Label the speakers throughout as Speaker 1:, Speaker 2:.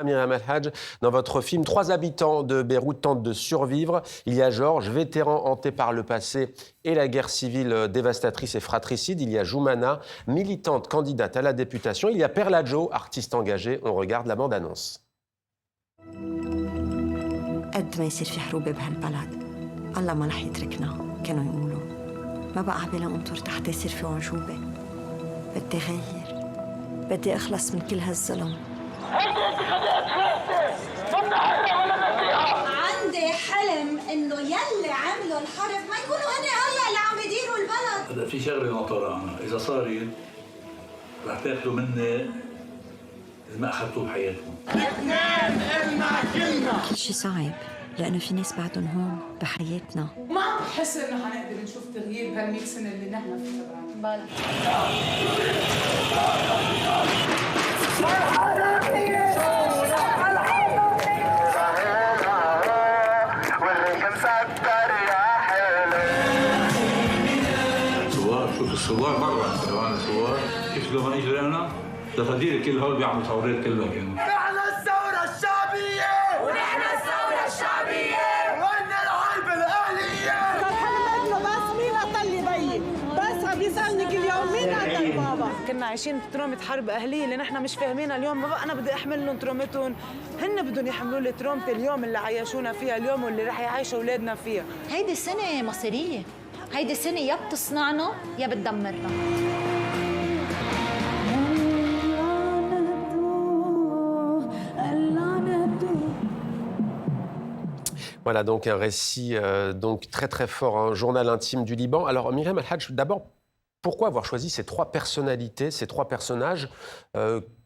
Speaker 1: Myriam El Hadj, dans votre film, 3 habitants de Beyrouth tentent de survivre. Il y a Georges, vétéran hanté par le passé et la guerre civile dévastatrice et fratricide. Il y a Joumana, militante candidate à la députation. Il y a Perladjo, artiste engagé. On regarde la bande-annonce.
Speaker 2: قد ما يصير في حروب بهالبلد الله ما رح يتركنا كانوا يقولوا ما بقى عبالي انطر حتى يصير في عجوبة بدي غير بدي اخلص من كل هالظلم
Speaker 3: عندي حلم انه يلي عملوا الحرب ما يكونوا هن هلا اللي عم يديروا البلد.
Speaker 4: هلا في شغله ناطره انا اذا صارت رح تاخذوا مني اذا ما اخذتوه بحياتكم.
Speaker 3: اثنين إلنا كلنا.
Speaker 2: كل شيء صعب لأنه في ناس بعدهم هون بحياتنا.
Speaker 5: ما بحس إنه حنقدر نشوف تغيير بهال100 سنة اللي نحن فيها بعد.
Speaker 4: شوف الثوار برا سواء الثوار كيف لما اجي انا تقدير كل هول بيعملوا ثورات كلها كانوا
Speaker 3: نحن الثورة الشعبية ونحن الثورة الشعبية وإن الحرب الأهلية.
Speaker 6: الحلم انه بس مين قتل بيي بس عم يسألني كل يوم مين قتل بابا.
Speaker 5: كنا عايشين ترومة حرب أهلية اللي نحن مش فاهمينها اليوم. ما بقى أنا بدي أحمل لهم ترومتهم، هن بدهم يحملوا لي ترومة اليوم اللي عايشونا فيها اليوم واللي رح يعيشوا أولادنا فيها.
Speaker 7: هيدي السنة مصيرية، هيدي السنة يا بتصنعنا يا بتدمرنا.
Speaker 1: Voilà donc un récit donc très très fort, un journal intime du Liban. Alors Myriam El Hadj, d'abord, pourquoi avoir choisi ces 3 personnalités, ces 3 personnages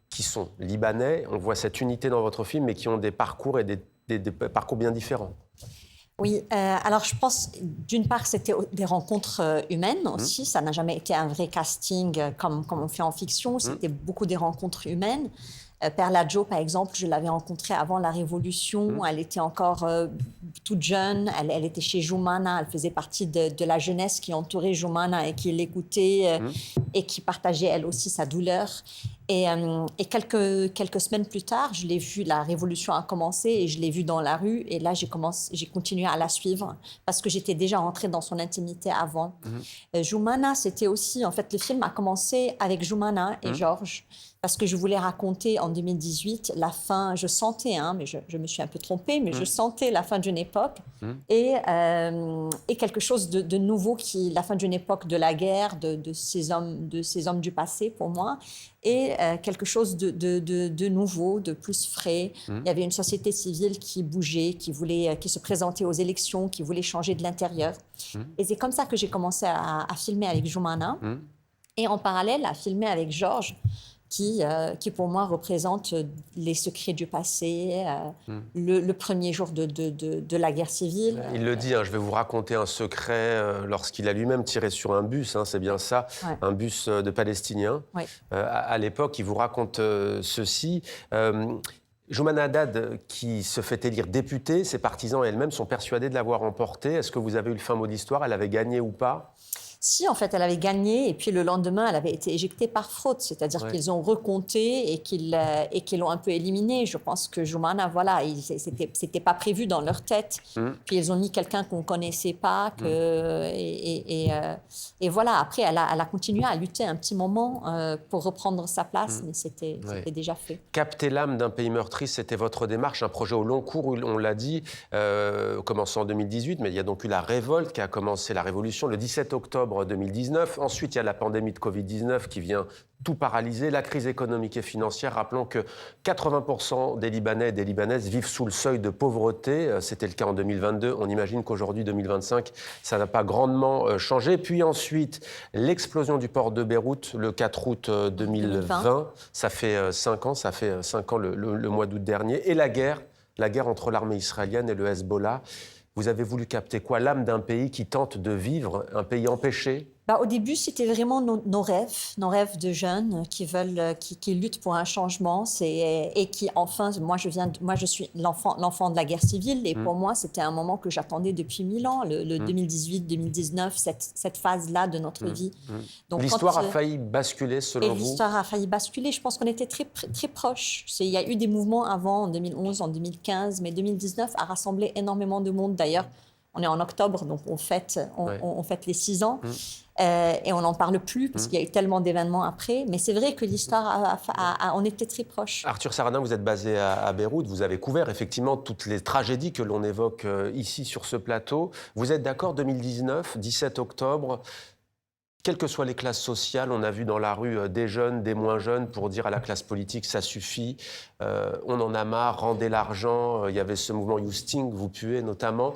Speaker 1: qui sont libanais? On voit cette unité dans votre film, mais qui ont des parcours et des parcours bien différents.
Speaker 2: Oui, alors je pense, d'une part, c'était des rencontres humaines aussi. Ça n'a jamais été un vrai casting comme on fait en fiction. C'était beaucoup des rencontres humaines. Perladjo, par exemple, je l'avais rencontrée avant la Révolution. Elle était encore toute jeune. Elle était chez Joumana. Elle faisait partie de la jeunesse qui entourait Joumana et qui l'écoutait et qui partageait elle aussi sa douleur. Et quelques semaines plus tard, je l'ai vue, la Révolution a commencé et je l'ai vue dans la rue. Et là, j'ai continué à la suivre parce que j'étais déjà entrée dans son intimité avant. Joumana, c'était aussi... En fait, le film a commencé avec Joumana et Georges parce que je voulais raconter en 2018 la fin, je sentais, mais je me suis un peu trompée, mais je sentais la fin d'une époque et quelque chose de nouveau, la fin d'une époque de la guerre, de ces hommes du passé pour moi, et quelque chose de nouveau, de plus frais. Il y avait une société civile qui bougeait, qui se présentait aux élections, qui voulait changer de l'intérieur. Et c'est comme ça que j'ai commencé à filmer avec Joumana et en parallèle à filmer avec Georges, qui pour moi représente les secrets du passé, le premier jour de la guerre civile.
Speaker 1: Il le dit, je vais vous raconter un secret lorsqu'il a lui-même tiré sur un bus, c'est bien ça, un bus de Palestiniens. À l'époque, il vous raconte ceci. Joumana Haddad, qui se fait élire députée, ses partisans elles-mêmes sont persuadés de l'avoir emportée. Est-ce que vous avez eu le fin mot d'histoire? Elle avait gagné ou pas?
Speaker 2: Si, en fait, elle avait gagné, et puis le lendemain, elle avait été éjectée par fraude, c'est-à-dire qu'ils ont recompté et qu'ils l'ont un peu éliminée. Je pense que Joumana, voilà, c'était pas prévu dans leur tête. Puis ils ont mis quelqu'un qu'on connaissait pas, et voilà. Après, elle a continué à lutter un petit moment pour reprendre sa place, mais c'était déjà fait.
Speaker 1: Capter l'âme d'un pays meurtri, c'était votre démarche, un projet au long cours, on l'a dit, commençant en 2018, mais il y a donc eu la révolte qui a commencé, la révolution, le 17 octobre 2019. Ensuite, il y a la pandémie de Covid-19 qui vient tout paralyser, la crise économique et financière. Rappelons que 80% des Libanais et des Libanaises vivent sous le seuil de pauvreté. C'était le cas en 2022. On imagine qu'aujourd'hui, 2025, ça n'a pas grandement changé. Puis ensuite, l'explosion du port de Beyrouth le 4 août 2020. Ça fait 5 ans, le mois d'août dernier. Et la guerre entre l'armée israélienne et le Hezbollah. Vous avez voulu capter quoi? L'âme d'un pays qui tente de vivre, un pays empêché,
Speaker 2: Au début, c'était vraiment nos rêves de jeunes qui veulent, qui luttent pour un changement, et qui enfin, moi je suis l'enfant de la guerre civile, et pour moi c'était un moment que j'attendais depuis 1000 ans, le 2018-2019, cette phase-là de notre vie.
Speaker 1: Donc, l'histoire a failli basculer selon vous?
Speaker 2: L'histoire a failli basculer. Je pense qu'on était très proches. Il y a eu des mouvements avant, en 2011, en 2015, mais 2019 a rassemblé énormément de monde. D'ailleurs, on est en octobre, donc on fête les 6 ans. Et on n'en parle plus parce qu'il y a eu tellement d'événements après. Mais c'est vrai que l'histoire, on était très proches.
Speaker 1: Arthur Sarrazin, vous êtes basé à Beyrouth. Vous avez couvert effectivement toutes les tragédies que l'on évoque ici sur ce plateau. Vous êtes d'accord, 2019, 17 octobre, quelles que soient les classes sociales, on a vu dans la rue des jeunes, des moins jeunes, pour dire à la classe politique, ça suffit, on en a marre, rendez l'argent. Il y avait ce mouvement You Sting, vous puez notamment.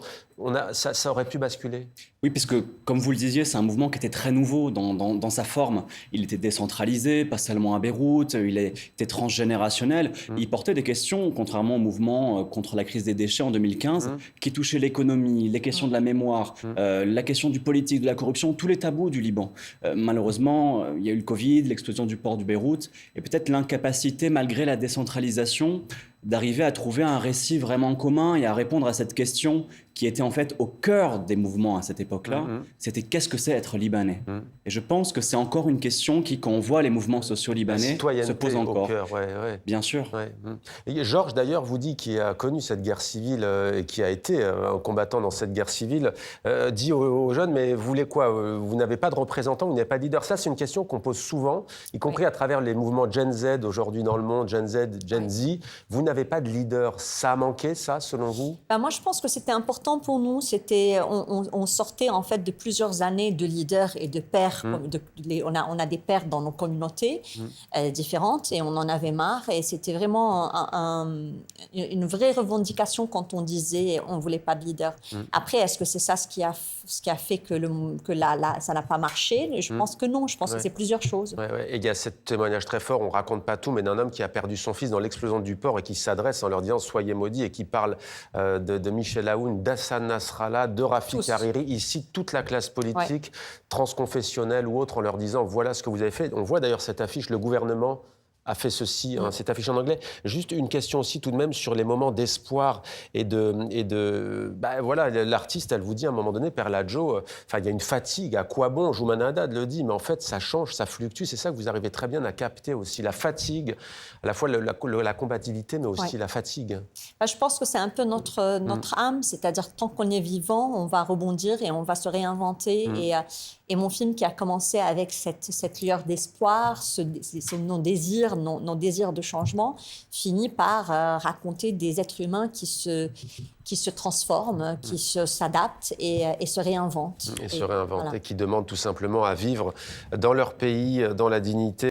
Speaker 1: Ça aurait pu basculer?
Speaker 8: Oui, puisque, comme vous le disiez, c'est un mouvement qui était très nouveau dans sa forme. Il était décentralisé, pas seulement à Beyrouth, il était transgénérationnel. Il portait des questions, contrairement au mouvement contre la crise des déchets en 2015, qui touchait l'économie, les questions de la mémoire, la question du politique, de la corruption, tous les tabous du Liban. Malheureusement, il y a eu le Covid, l'explosion du port de Beyrouth, et peut-être l'incapacité, malgré la décentralisation, d'arriver à trouver un récit vraiment commun et à répondre à cette question qui était en fait au cœur des mouvements à cette époque-là. C'était qu'est-ce que c'est être libanais? Et je pense que c'est encore une question qui, quand on voit les mouvements sociaux libanais, se pose encore.
Speaker 1: Au cœur,
Speaker 8: Bien sûr.
Speaker 1: Et Georges, d'ailleurs, vous dit, qui a connu cette guerre civile et qui a été un combattant dans cette guerre civile, dit aux jeunes, mais vous voulez quoi? Vous n'avez pas de représentant, vous n'avez pas de leader. Ça, c'est une question qu'on pose souvent, y compris à travers les mouvements Gen Z aujourd'hui dans le monde, Gen Z, Gen Z. Vous n'avez pas de leader. Ça a manqué, ça, selon vous?
Speaker 2: Moi, je pense que c'était important pour nous. On sortait en fait de plusieurs années de leaders et de pères. On a des pères dans nos communautés différentes, et on en avait marre. Et c'était vraiment une vraie revendication quand on disait on ne voulait pas de leader. Après, est-ce que c'est ça ce qui a fait que ça n'a pas marché? Je pense que non. Je pense que c'est plusieurs choses.
Speaker 1: Et il y a ce témoignage très fort, on ne raconte pas tout, mais d'un homme qui a perdu son fils dans l'explosion du port et qui s'adresse en leur disant « Soyez maudits » et qui parle de Michel Aoun, d'Hassan Nasrallah, de Rafik Hariri. Il cite toute la classe politique, transconfessionnelle ou autre, en leur disant « Voilà ce que vous avez fait ». On voit d'ailleurs cette affiche, le gouvernement a fait ceci, cette affiche en anglais. Juste une question aussi tout de même sur les moments d'espoir voilà, l'artiste, elle vous dit à un moment donné, Perla Joe, il y a une fatigue, à quoi bon? Jouman Haddad le dit, mais en fait ça change, ça fluctue. C'est ça que vous arrivez très bien à capter aussi, la fatigue, à la fois la combativité, mais aussi la fatigue.
Speaker 2: Je pense que c'est un peu notre âme, c'est-à-dire tant qu'on est vivant, on va rebondir et on va se réinventer. Et mon film, qui a commencé avec cette lueur d'espoir, nos désirs de changement, finit par raconter des êtres humains qui se transforment, qui s'adaptent et se réinventent.
Speaker 1: Et se réinventent, et qui demandent tout simplement à vivre dans leur pays, dans la dignité.